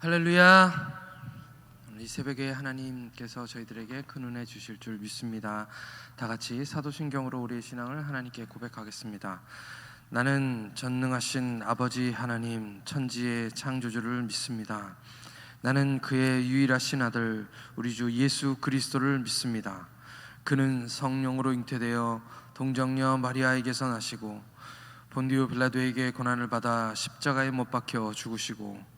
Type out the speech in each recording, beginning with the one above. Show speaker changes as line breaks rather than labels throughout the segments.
할렐루야. 이 새벽에 하나님께서 저희들에게 큰 은혜 주실 줄 믿습니다. 다 같이 사도신경으로 우리의 신앙을 하나님께 고백하겠습니다. 나는 전능하신 아버지 하나님, 천지의 창조주를 믿습니다. 나는 그의 유일하신 아들 우리 주 예수 그리스도를 믿습니다. 그는 성령으로 잉태되어 동정녀 마리아에게서 나시고 본디오 빌라도에게 고난을 받아 십자가에 못 박혀 죽으시고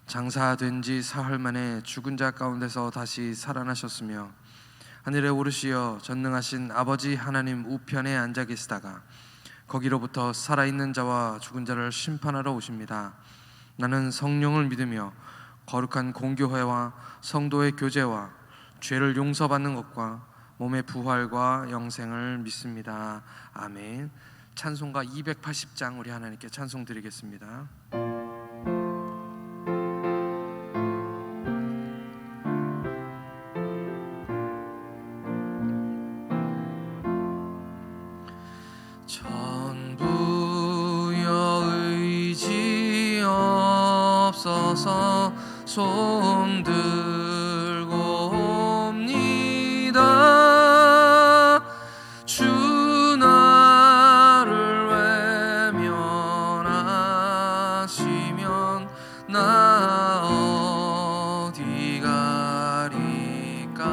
장사된 지 사흘 만에 죽은 자 가운데서 다시 살아나셨으며 하늘에 오르시어 전능하신 아버지 하나님 우편에 앉아 계시다가 거기로부터 살아있는 자와 죽은 자를 심판하러 오십니다. 나는 성령을 믿으며 거룩한 공교회와 성도의 교제와 죄를 용서받는 것과 몸의 부활과 영생을 믿습니다. 아멘. 찬송가 280장 우리 하나님께 찬송 드리겠습니다. 손 들고 옵니다. 주 나를 외면하시면 나 어디 가리까.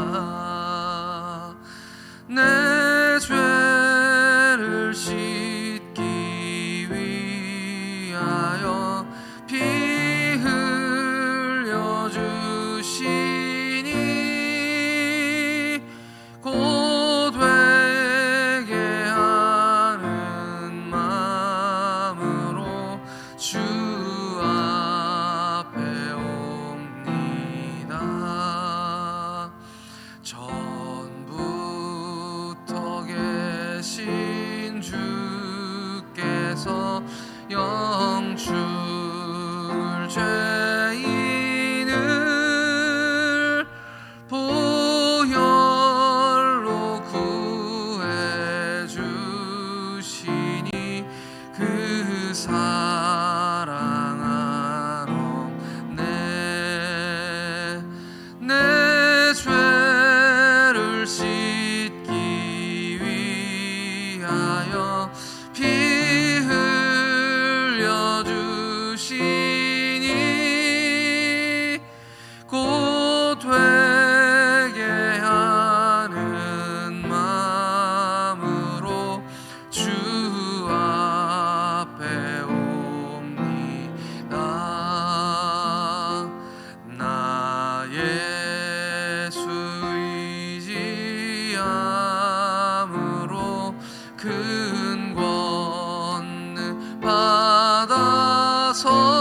내 죄를 씻기 위하여 피 영줄 죄인을 보혈로 구해 주시니 그 사랑하노. 내 죄를 씻기 위하여 곧 되게 하는 마음으로 주 앞에 옵니다. 나 예수 의지함으로 큰 권능 받아서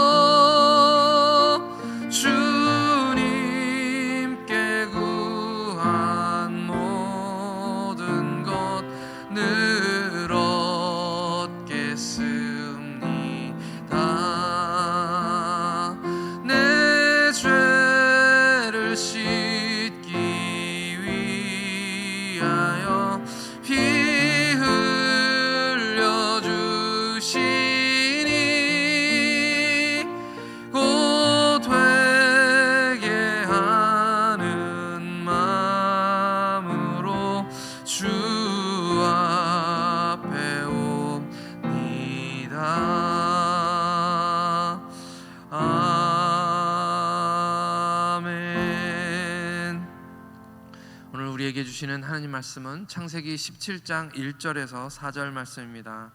우리에게 주시는 하나님 말씀은 창세기 17장 1절에서 4절 말씀입니다.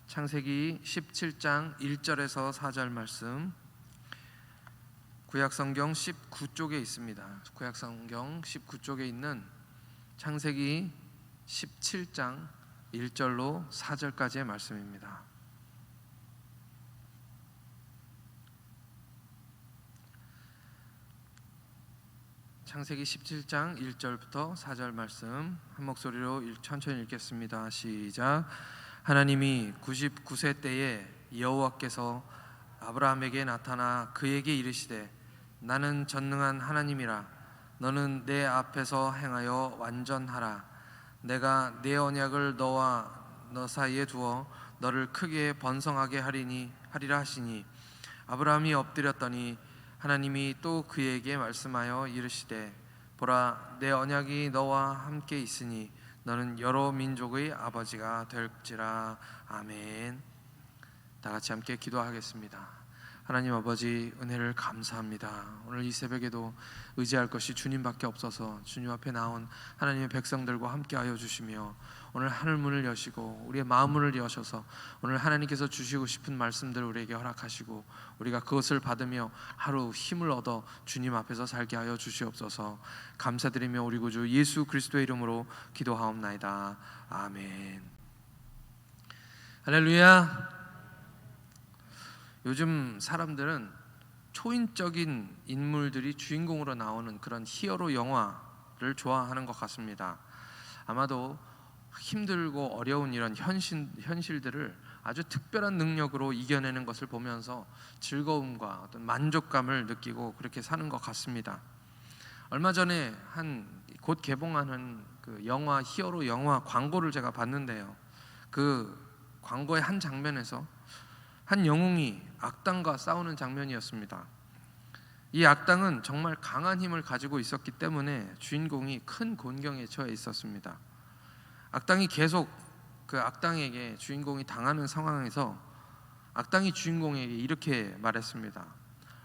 창세기 17장 1절에서 4절 말씀, 구약성경 19쪽에 있습니다. 구약성경 19쪽에 있는 창세기 17장 1절로 4절까지의 말씀입니다. 창세기 17장 1절부터 4절 말씀 한 목소리로 천천히 읽겠습니다. 시작. 하나님이 99세 때에 여호와께서 아브라함에게 나타나 그에게 이르시되 나는 전능한 하나님이라. 너는 내 앞에서 행하여 완전하라. 내가 내 언약을 너와 너 사이에 두어 너를 크게 번성하게 하리라 하시니 아브라함이 엎드렸더니 하나님이 또 그에게 말씀하여 이르시되 보라 내 언약이 너와 함께 있으니 너는 여러 민족의 아버지가 될지라. 아멘. 다 같이 함께 기도하겠습니다. 하나님 아버지, 은혜를 감사합니다. 오늘 이 새벽에도 의지할 것이 주님밖에 없어서 주님 앞에 나온 하나님의 백성들과 함께하여 주시며 오늘 하늘 문을 여시고 우리의 마음 문을 여셔서 오늘 하나님께서 주시고 싶은 말씀들을 우리에게 허락하시고 우리가 그것을 받으며 하루 힘을 얻어 주님 앞에서 살게 하여 주시옵소서. 감사드리며 우리 구주 예수 그리스도의 이름으로 기도하옵나이다. 아멘. 할렐루야. 요즘 사람들은 초인적인 인물들이 주인공으로 나오는 그런 히어로 영화를 좋아하는 것 같습니다. 아마도 힘들고 어려운 이런 현실들을 아주 특별한 능력으로 이겨내는 것을 보면서 즐거움과 어떤 만족감을 느끼고 그렇게 사는 것 같습니다. 얼마 전에 곧 개봉하는 그 영화 히어로 영화 광고를 제가 봤는데요. 그 광고의 한 장면에서 한 영웅이 악당과 싸우는 장면이었습니다. 이 악당은 정말 강한 힘을 가지고 있었기 때문에 주인공이 큰 곤경에 처해 있었습니다. 악당이 계속 그 악당에게 주인공이 당하는 상황에서 악당이 주인공에게 이렇게 말했습니다.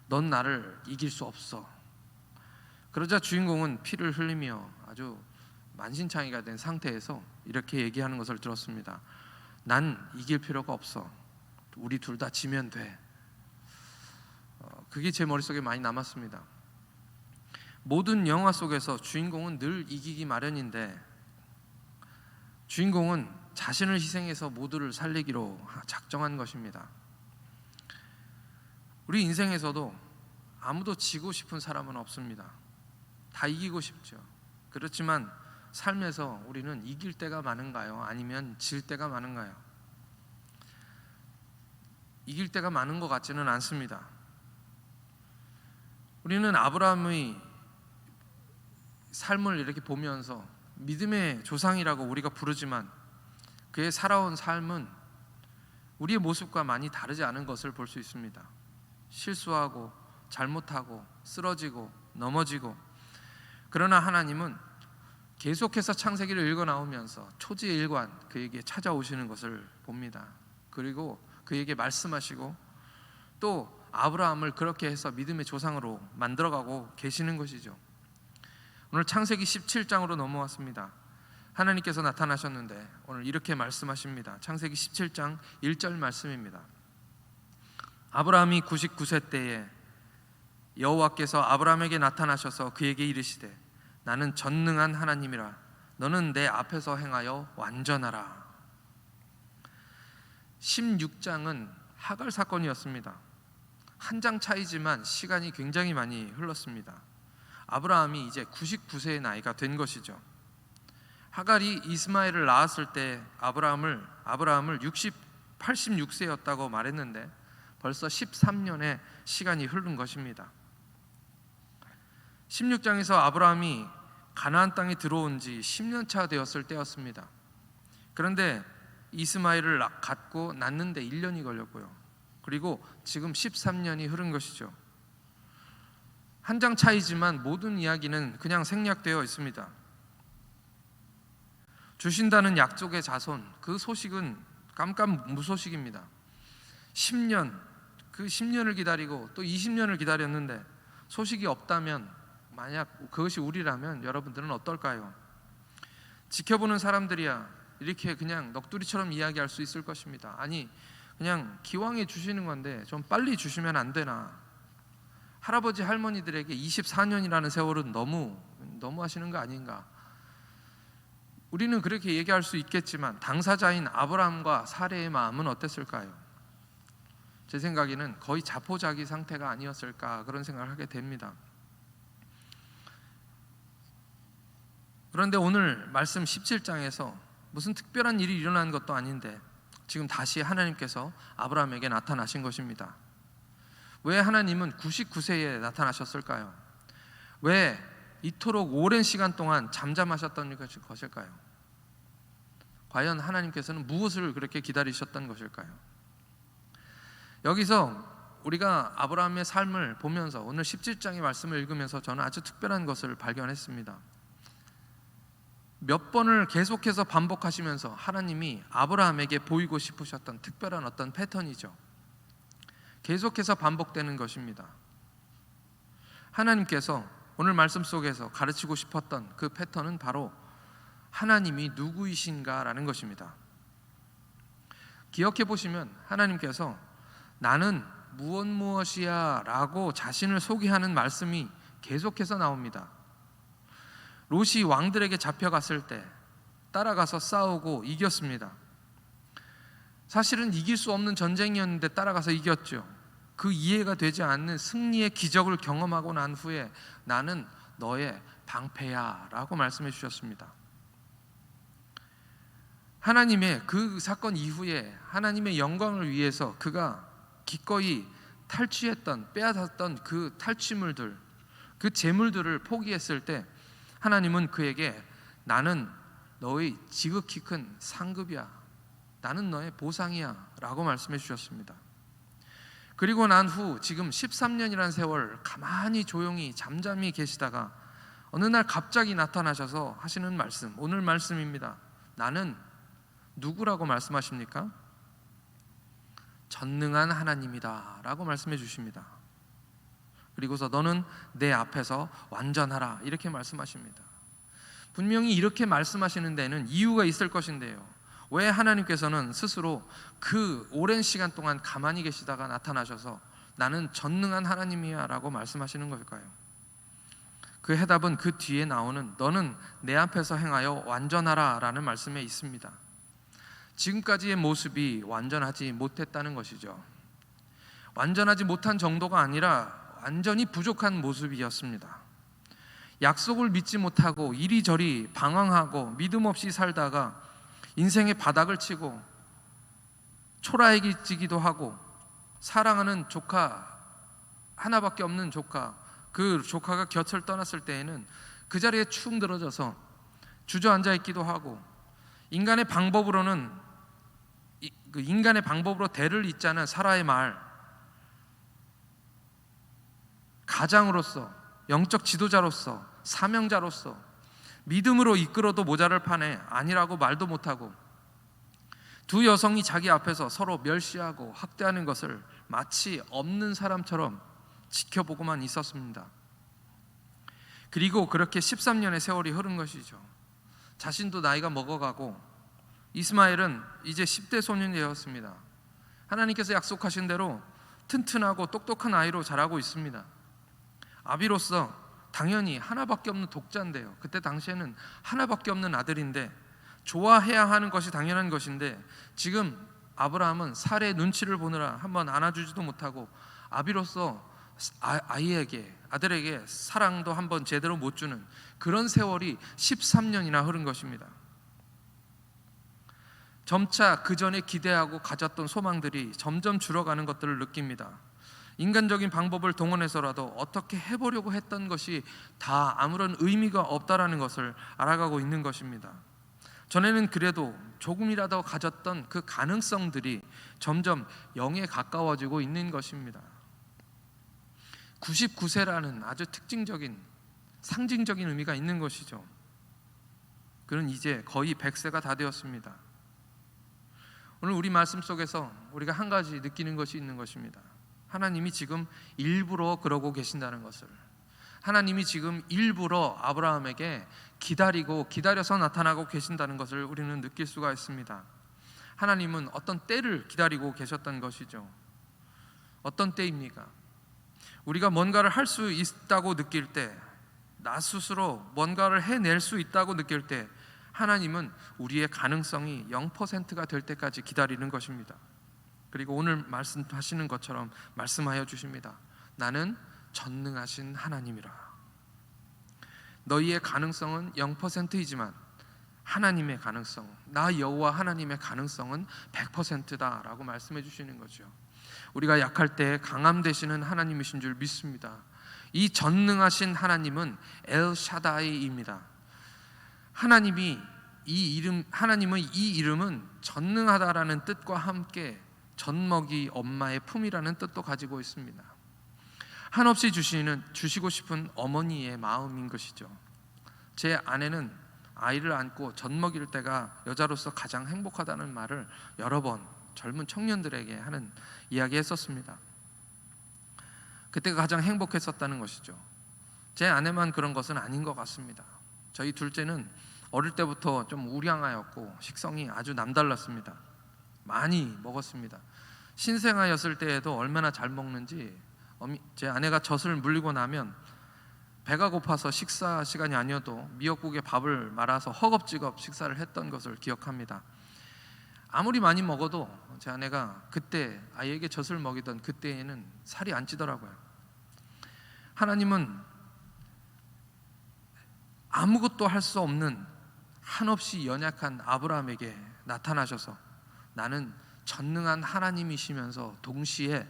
넌 나를 이길 수 없어. 그러자 주인공은 피를 흘리며 아주 만신창이가 된 상태에서 이렇게 얘기하는 것을 들었습니다. 난 이길 필요가 없어. 우리 둘 다 지면 돼. 그게 제 머릿속에 많이 남았습니다. 모든 영화 속에서 주인공은 늘 이기기 마련인데 주인공은 자신을 희생해서 모두를 살리기로 작정한 것입니다. 우리 인생에서도 아무도 지고 싶은 사람은 없습니다. 다 이기고 싶죠. 그렇지만 삶에서 우리는 이길 때가 많은가요? 아니면 질 때가 많은가요? 이길 때가 많은 것 같지는 않습니다. 우리는 아브라함의 삶을 이렇게 보면서 믿음의 조상이라고 우리가 부르지만 그의 살아온 삶은 우리의 모습과 많이 다르지 않은 것을 볼 수 있습니다. 실수하고 잘못하고 쓰러지고 넘어지고, 그러나 하나님은 계속해서 창세기를 읽어 나오면서 초지일관 그에게 찾아오시는 것을 봅니다. 그리고 그에게 말씀하시고 또 아브라함을 그렇게 해서 믿음의 조상으로 만들어가고 계시는 것이죠. 오늘 창세기 17장으로 넘어왔습니다. 하나님께서 나타나셨는데 오늘 이렇게 말씀하십니다. 창세기 17장 1절 말씀입니다. 아브라함이 99세 때에 여호와께서 아브라함에게 나타나셔서 그에게 이르시되 나는 전능한 하나님이라 너는 내 앞에서 행하여 완전하라. 16장은 하갈 사건이었습니다. 한 장 차이지만 시간이 굉장히 많이 흘렀습니다. 아브라함이 이제 99세의 나이가 된 것이죠. 하갈이 이스마엘을 낳았을 때 아브라함을 86세였다고 말했는데 벌써 13년의 시간이 흐른 것입니다. 16장에서 아브라함이 가나안 땅에 들어온 지 10년 차 되었을 때였습니다. 그런데 이스마엘을 갖고 낳는데 1년이 걸렸고요. 그리고 지금 13년이 흐른 것이죠. 한 장 차이지만 모든 이야기는 그냥 생략되어 있습니다. 주신다는 약속의 자손, 그 소식은 깜깜무소식입니다. 10년, 그 10년을 기다리고 또 20년을 기다렸는데 소식이 없다면, 만약 그것이 우리라면 여러분들은 어떨까요? 지켜보는 사람들이야 이렇게 그냥 넋두리처럼 이야기할 수 있을 것입니다. 아니, 그냥 기왕에 주시는 건데 좀 빨리 주시면 안 되나? 할아버지 할머니들에게 24년이라는 세월은 너무 하시는 거 아닌가? 우리는 그렇게 얘기할 수 있겠지만 당사자인 아브라함과 사레의 마음은 어땠을까요? 제 생각에는 거의 자포자기 상태가 아니었을까, 그런 생각을 하게 됩니다. 그런데 오늘 말씀 17장에서 무슨 특별한 일이 일어난 것도 아닌데 지금 다시 하나님께서 아브라함에게 나타나신 것입니다. 왜 하나님은 99세에 나타나셨을까요? 왜 이토록 오랜 시간 동안 잠잠하셨던 것일까요? 과연 하나님께서는 무엇을 그렇게 기다리셨던 것일까요? 여기서 우리가 아브라함의 삶을 보면서 오늘 17장의 말씀을 읽으면서 저는 아주 특별한 것을 발견했습니다. 몇 번을 계속해서 반복하시면서 하나님이 아브라함에게 보이고 싶으셨던 특별한 어떤 패턴이죠. 계속해서 반복되는 것입니다. 하나님께서 오늘 말씀 속에서 가르치고 싶었던 그 패턴은 바로 하나님이 누구이신가라는 것입니다. 기억해 보시면 하나님께서 나는 무엇이야 라고 자신을 소개하는 말씀이 계속해서 나옵니다. 롯이 왕들에게 잡혀갔을 때 따라가서 싸우고 이겼습니다. 사실은 이길 수 없는 전쟁이었는데 따라가서 이겼죠. 그 이해가 되지 않는 승리의 기적을 경험하고 난 후에 나는 너의 방패야 라고 말씀해 주셨습니다. 하나님의 그 사건 이후에 하나님의 영광을 위해서 그가 기꺼이 탈취했던 빼앗았던 그 탈취물들, 그 재물들을 포기했을 때 하나님은 그에게 나는 너의 지극히 큰 상급이야, 나는 너의 보상이야 라고 말씀해 주셨습니다. 그리고 난 후 지금 13년이라는 세월 가만히 조용히 잠잠히 계시다가 어느 날 갑자기 나타나셔서 하시는 말씀, 오늘 말씀입니다. 나는 누구라고 말씀하십니까? 전능한 하나님이다 라고 말씀해 주십니다. 그리고서 너는 내 앞에서 완전하라 이렇게 말씀하십니다. 분명히 이렇게 말씀하시는 데는 이유가 있을 것인데요, 왜 하나님께서는 스스로 그 오랜 시간 동안 가만히 계시다가 나타나셔서 나는 전능한 하나님이야 라고 말씀하시는 걸까요? 그 해답은 그 뒤에 나오는 너는 내 앞에서 행하여 완전하라 라는 말씀에 있습니다. 지금까지의 모습이 완전하지 못했다는 것이죠. 완전하지 못한 정도가 아니라 완전히 부족한 모습이었습니다. 약속을 믿지 못하고 이리저리 방황하고 믿음 없이 살다가 인생의 바닥을 치고 초라해지기도 하고 사랑하는 조카 하나밖에 없는 조카, 그 조카가 곁을 떠났을 때에는 그 자리에 축 늘어져서 주저앉아 있기도 하고 인간의 방법으로는 인간의 방법으로 대를 잇자는 사라의 말, 가장으로서 영적 지도자로서 사명자로서 믿음으로 이끌어도 모자랄 판에 아니라고 말도 못하고 두 여성이 자기 앞에서 서로 멸시하고 학대하는 것을 마치 없는 사람처럼 지켜보고만 있었습니다. 그리고 그렇게 13년의 세월이 흐른 것이죠. 자신도 나이가 먹어가고 이스마엘은 이제 10대 소년이 되었습니다. 하나님께서 약속하신 대로 튼튼하고 똑똑한 아이로 자라고 있습니다. 아비로서 당연히 하나밖에 없는 독자인데요, 그때 당시에는 하나밖에 없는 아들인데 좋아해야 하는 것이 당연한 것인데 지금 아브라함은 사례의 눈치를 보느라 한번 안아주지도 못하고 아비로서 아들에게 사랑도 한번 제대로 못 주는 그런 세월이 13년이나 흐른 것입니다. 점차 그 전에 기대하고 가졌던 소망들이 점점 줄어가는 것들을 느낍니다. 인간적인 방법을 동원해서라도 어떻게 해보려고 했던 것이 다 아무런 의미가 없다라는 것을 알아가고 있는 것입니다. 전에는 그래도 조금이라도 가졌던 그 가능성들이 점점 0에 가까워지고 있는 것입니다. 99세라는 아주 특징적인 상징적인 의미가 있는 것이죠. 그는 이제 거의 100세가 다 되었습니다. 오늘 우리 말씀 속에서 우리가 한 가지 느끼는 것이 있는 것입니다. 하나님이 지금 일부러 그러고 계신다는 것을, 하나님이 지금 일부러 아브라함에게 기다려서 나타나고 계신다는 것을 우리는 느낄 수가 있습니다. 하나님은 어떤 때를 기다리고 계셨던 것이죠. 어떤 때입니까? 우리가 뭔가를 할 수 있다고 느낄 때, 나 스스로 뭔가를 해낼 수 있다고 느낄 때 하나님은 우리의 가능성이 0%가 될 때까지 기다리는 것입니다. 그리고 오늘 말씀하시는 것처럼 말씀하여 주십니다. 나는 전능하신 하나님이라. 너희의 가능성은 0%이지만 하나님의 가능성, 나 여호와 하나님의 가능성은 100%다 라고 말씀해 주시는 거죠. 우리가 약할 때 강함 되시는 하나님이신 줄 믿습니다. 이 전능하신 하나님은 엘샤다이입니다. 하나님은 이 이름은 전능하다라는 뜻과 함께 젖먹이 엄마의 품이라는 뜻도 가지고 있습니다. 한없이 주시고 싶은 어머니의 마음인 것이죠. 제 아내는 아이를 안고 젖먹일 때가 여자로서 가장 행복하다는 말을 여러 번 젊은 청년들에게 하는 이야기했었습니다. 그때가 가장 행복했었다는 것이죠. 제 아내만 그런 것은 아닌 것 같습니다. 저희 둘째는 어릴 때부터 좀 우량하였고 식성이 아주 남달랐습니다. 많이 먹었습니다. 신생아였을 때에도 얼마나 잘 먹는지 제 아내가 젖을 물리고 나면 배가 고파서 식사 시간이 아니어도 미역국에 밥을 말아서 허겁지겁 식사를 했던 것을 기억합니다. 아무리 많이 먹어도 제 아내가 그때 아이에게 젖을 먹이던 그때에는 살이 안 찌더라고요. 하나님은 아무것도 할 수 없는 한없이 연약한 아브라함에게 나타나셔서 나는 전능한 하나님이시면서 동시에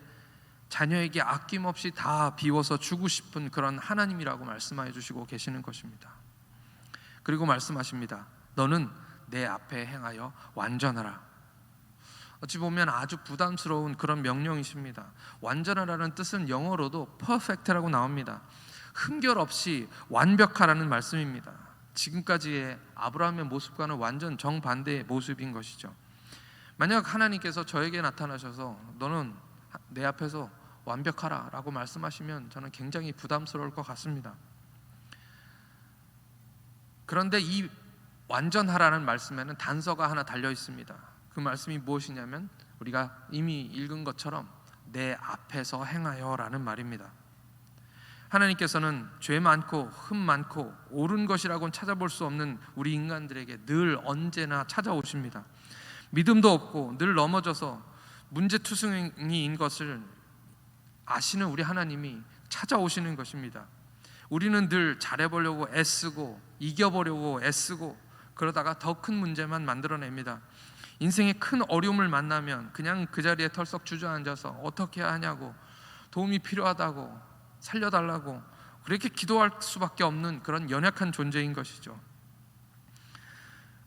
자녀에게 아낌없이 다 비워서 주고 싶은 그런 하나님이라고 말씀해 주시고 계시는 것입니다. 그리고 말씀하십니다. 너는 내 앞에 행하여 완전하라. 어찌 보면 아주 부담스러운 그런 명령이십니다. 완전하라는 뜻은 영어로도 perfect라고 나옵니다. 흠결 없이 완벽하라는 말씀입니다. 지금까지의 아브라함의 모습과는 완전 정반대의 모습인 것이죠. 만약 하나님께서 저에게 나타나셔서 너는 내 앞에서 완벽하라 라고 말씀하시면 저는 굉장히 부담스러울 것 같습니다. 그런데 이 완전하라는 말씀에는 단서가 하나 달려 있습니다. 그 말씀이 무엇이냐면 우리가 이미 읽은 것처럼 내 앞에서 행하여 라는 말입니다. 하나님께서는 죄 많고 흠 많고 옳은 것이라고는 찾아볼 수 없는 우리 인간들에게 늘 언제나 찾아오십니다. 믿음도 없고 늘 넘어져서 문제투성이인 것을 아시는 우리 하나님이 찾아오시는 것입니다. 우리는 늘 잘해보려고 애쓰고 이겨보려고 애쓰고 그러다가 더 큰 문제만 만들어냅니다. 인생의 큰 어려움을 만나면 그냥 그 자리에 털썩 주저앉아서 어떻게 해야 하냐고, 도움이 필요하다고, 살려달라고 그렇게 기도할 수밖에 없는 그런 연약한 존재인 것이죠.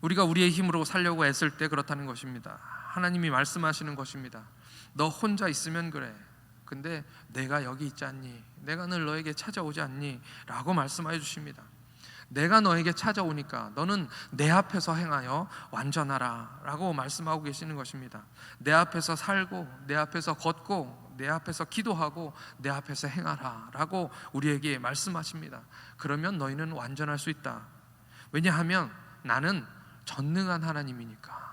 우리가 우리의 힘으로 살려고 애쓸 때 그렇다는 것입니다. 하나님이 말씀하시는 것입니다. 너 혼자 있으면 그래. 근데 내가 여기 있지 않니? 내가 늘 너에게 찾아오지 않니? 라고 말씀해 주십니다. 내가 너에게 찾아오니까 너는 내 앞에서 행하여 완전하라 라고 말씀하고 계시는 것입니다. 내 앞에서 살고 내 앞에서 걷고 내 앞에서 기도하고 내 앞에서 행하라 라고 우리에게 말씀하십니다. 그러면 너희는 완전할 수 있다. 왜냐하면 나는 전능한 하나님이니까,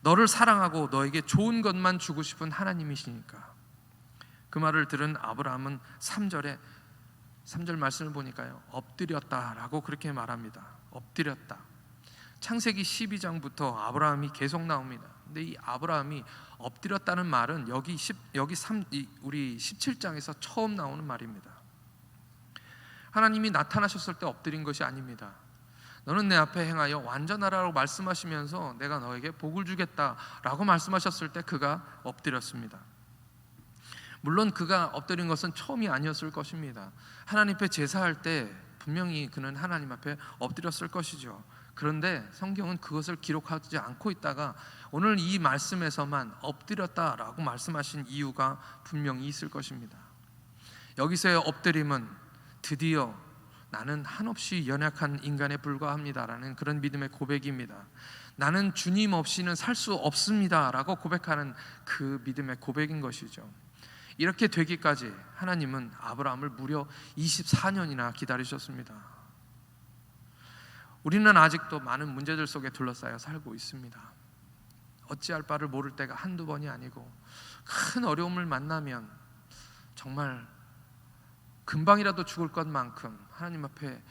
너를 사랑하고 너에게 좋은 것만 주고 싶은 하나님이시니까. 그 말을 들은 아브라함은 3절 말씀을 보니까요, 엎드렸다라고 그렇게 말합니다. 엎드렸다. 창세기 12장부터 아브라함이 계속 나옵니다. 근데 이 아브라함이 엎드렸다는 말은 우리 17장에서 처음 나오는 말입니다. 하나님이 나타나셨을 때 엎드린 것이 아닙니다. 너는 내 앞에 행하여 완전하라고 말씀하시면서 내가 너에게 복을 주겠다라고 말씀하셨을 때 그가 엎드렸습니다. 물론 그가 엎드린 것은 처음이 아니었을 것입니다. 하나님 앞에 제사할 때 분명히 그는 하나님 앞에 엎드렸을 것이죠. 그런데 성경은 그것을 기록하지 않고 있다가 오늘 이 말씀에서만 엎드렸다라고 말씀하신 이유가 분명히 있을 것입니다. 여기서의 엎드림은 드디어 나는 한없이 연약한 인간에 불과합니다라는 그런 믿음의 고백입니다. 나는 주님 없이는 살 수 없습니다라고 고백하는 그 믿음의 고백인 것이죠. 이렇게 되기까지 하나님은 아브라함을 무려 24년이나 기다리셨습니다. 우리는 아직도 많은 문제들 속에 둘러싸여 살고 있습니다. 어찌할 바를 모를 때가 한두 번이 아니고, 큰 어려움을 만나면 정말 금방이라도 죽을 것만큼 하나님 앞에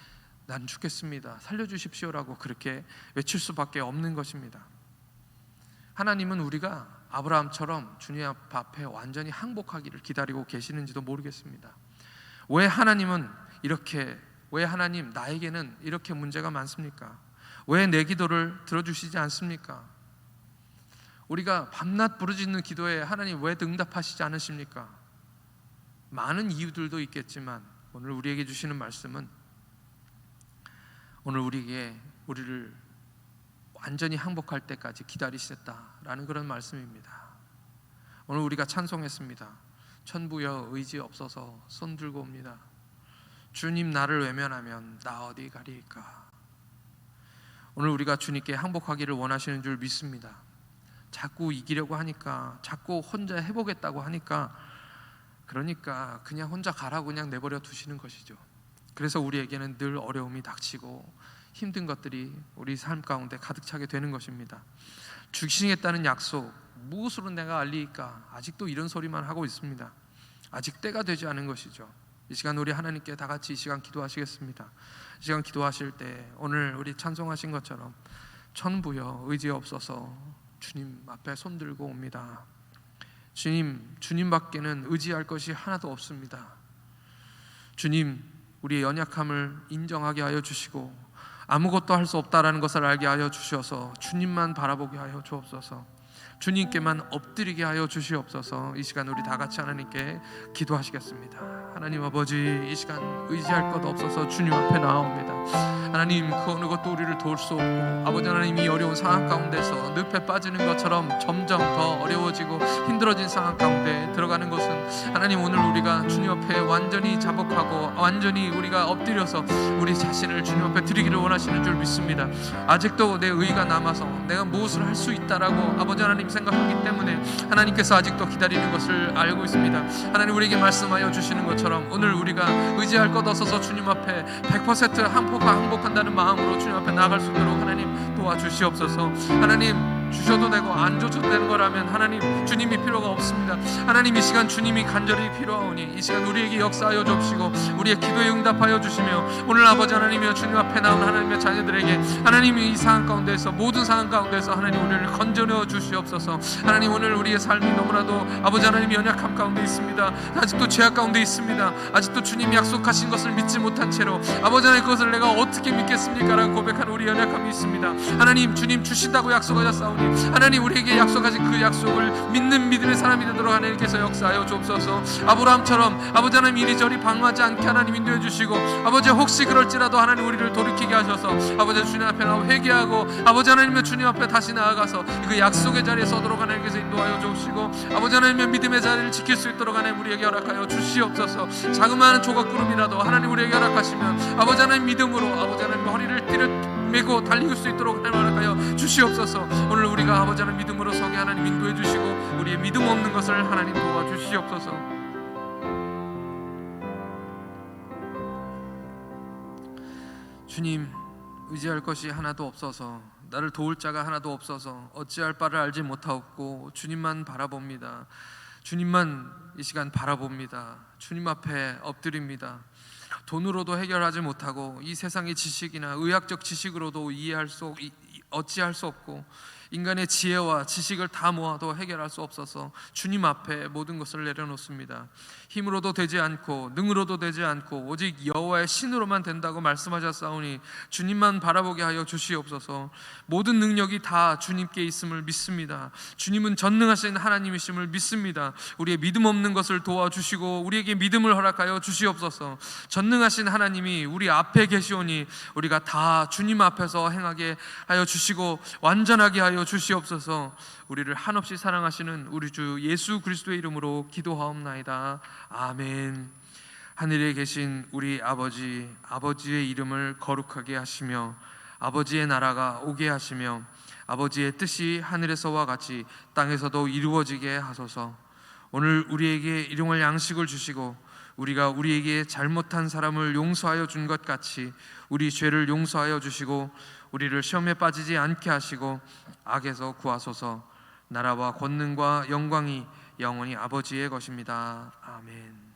난 죽겠습니다, 살려주십시오라고 그렇게 외칠 수밖에 없는 것입니다. 하나님은 우리가 아브라함처럼 주님 앞에 완전히 항복하기를 기다리고 계시는지도 모르겠습니다. 왜 하나님 나에게는 이렇게 문제가 많습니까? 왜 내 기도를 들어주시지 않습니까? 우리가 밤낮 부르짖는 기도에 하나님 왜 응답하시지 않으십니까? 많은 이유들도 있겠지만 오늘 우리에게 주시는 말씀은 오늘 우리를 완전히 항복할 때까지 기다리셨다라는 그런 말씀입니다. 오늘 우리가 찬송했습니다. 천부여 의지 없어서 손 들고 옵니다. 주님 나를 외면하면 나 어디 가리까. 오늘 우리가 주님께 항복하기를 원하시는 줄 믿습니다. 자꾸 이기려고 하니까, 자꾸 혼자 해보겠다고 하니까, 그러니까 그냥 혼자 가라고 그냥 내버려 두시는 것이죠. 그래서 우리에게는 늘 어려움이 닥치고 힘든 것들이 우리 삶 가운데 가득 차게 되는 것입니다. 주시겠다는 약속 무엇으로 내가 알리까? 아직도 이런 소리만 하고 있습니다. 아직 때가 되지 않은 것이죠. 이 시간 우리 하나님께 다 같이 이 시간 기도하시겠습니다. 이 시간 기도하실 때 오늘 우리 찬송하신 것처럼 천부여 의지 없어서 주님 앞에 손들고 옵니다. 주님 밖에는 의지할 것이 하나도 없습니다. 주님, 우리의 연약함을 인정하게 하여 주시고 아무것도 할 수 없다라는 것을 알게 하여 주셔서 주님만 바라보게 하여 주옵소서. 주님께만 엎드리게 하여 주시옵소서. 이 시간 우리 다 같이 하나님께 기도하시겠습니다. 하나님 아버지, 이 시간 의지할 것 없어서 주님 앞에 나옵니다. 하나님, 그 어느 것도 우리를 도울 수 없고, 아버지 하나님, 이 어려운 상황 가운데서 늪에 빠지는 것처럼 점점 더 어려워지고 힘들어진 상황 가운데 들어가는 것은 하나님, 오늘 우리가 주님 앞에 완전히 자복하고 완전히 우리가 엎드려서 우리 자신을 주님 앞에 드리기를 원하시는 줄 믿습니다. 아직도 내 의가 남아서 내가 무엇을 할 수 있다라고 아버지 하나님 생각하기 때문에 하나님께서 아직도 기다리는 것을 알고 있습니다. 하나님, 우리에게 말씀하여 주시는 것처럼 오늘 우리가 의지할 것 없어서 주님 앞에 100% 항복한다는 마음으로 주님 앞에 나아갈 수 있도록 하나님 도와주시옵소서. 하나님, 주셔도 되고 안 주셔도 되는 거라면 하나님, 주님이 필요가 없습니다. 하나님, 이 시간 주님이 간절히 필요하오니 이 시간 우리에게 역사하여 주시고 우리의 기도에 응답하여 주시며, 오늘 아버지 하나님이여 주님 앞에 나온 하나님의 자녀들에게 하나님이 이 상황 가운데서, 모든 상황 가운데서 하나님 우리를 건져내어 주시옵소서. 하나님, 오늘 우리의 삶이 너무나도 아버지 하나님 연약함 가운데 있습니다. 아직도 죄악 가운데 있습니다. 아직도 주님이 약속하신 것을 믿지 못한 채로 아버지 하나님, 그것을 내가 어떻게 믿겠습니까? 라고 고백하는 우리 연약함이 있습니다. 하나님, 주님 주신다고 약속하셨사오니 하나님, 우리에게 약속하신 그 약속을 믿는 믿음의 사람이 되도록 하나님께서 역사하여 주옵소서. 아브라함처럼 아버지 하나님 이리저리 방황하지 않게 하나님 인도해 주시고, 아버지 혹시 그럴지라도 하나님 우리를 돌이키게 하셔서 아버지 주님 앞에 나와 회개하고 아버지 하나님의 주님 앞에 다시 나아가서 그 약속의 자리에 서도록 하나님께서 인도하여 주시고, 아버지 하나님의 믿음의 자리를 지킬 수 있도록 하나님 우리에게 허락하여 주시옵소서. 자그마한 조각구름이라도 하나님 우리에게 허락하시면 아버지 하나님 믿음으로 아버지 하나님 허리를 메고 달릴 수 있도록 하나님 허락하여 주시옵소서. 오늘 우리가 아버지 하나님 믿음으로 서게 하나님 인도해 주시고 우리의 믿음 없는 것을 하나님 도와주시옵소서. 주님, 의지할 것이 하나도 없어서, 나를 도울 자가 하나도 없어서 어찌할 바를 알지 못하옵고 주님만 바라봅니다. 주님만 이 시간 바라봅니다. 주님 앞에 엎드립니다. 돈으로도 해결하지 못하고 이 세상의 지식이나 의학적 지식으로도 어찌할 수 없고 인간의 지혜와 지식을 다 모아도 해결할 수 없어서 주님 앞에 모든 것을 내려놓습니다. 힘으로도 되지 않고 능으로도 되지 않고 오직 여호와의 신으로만 된다고 말씀하셨사오니 주님만 바라보게 하여 주시옵소서. 모든 능력이 다 주님께 있음을 믿습니다. 주님은 전능하신 하나님이심을 믿습니다. 우리의 믿음 없는 것을 도와주시고 우리에게 믿음을 허락하여 주시옵소서. 전능하신 하나님이 우리 앞에 계시오니 우리가 다 주님 앞에서 행하게 하여 주시고 완전하게 하여 주시옵소서. 우리를 한없이 사랑하시는 우리 주 예수 그리스도의 이름으로 기도하옵나이다. 아멘. 하늘에 계신 우리 아버지, 아버지의 이름을 거룩하게 하시며 아버지의 나라가 오게 하시며 아버지의 뜻이 하늘에서와 같이 땅에서도 이루어지게 하소서. 오늘 우리에게 일용할 양식을 주시고 우리가 우리에게 잘못한 사람을 용서하여 준 것 같이 우리 죄를 용서하여 주시고 우리를 시험에 빠지지 않게 하시고 악에서 구하소서. 나라와 권능과 영광이 영원히 아버지의 것입니다. 아멘.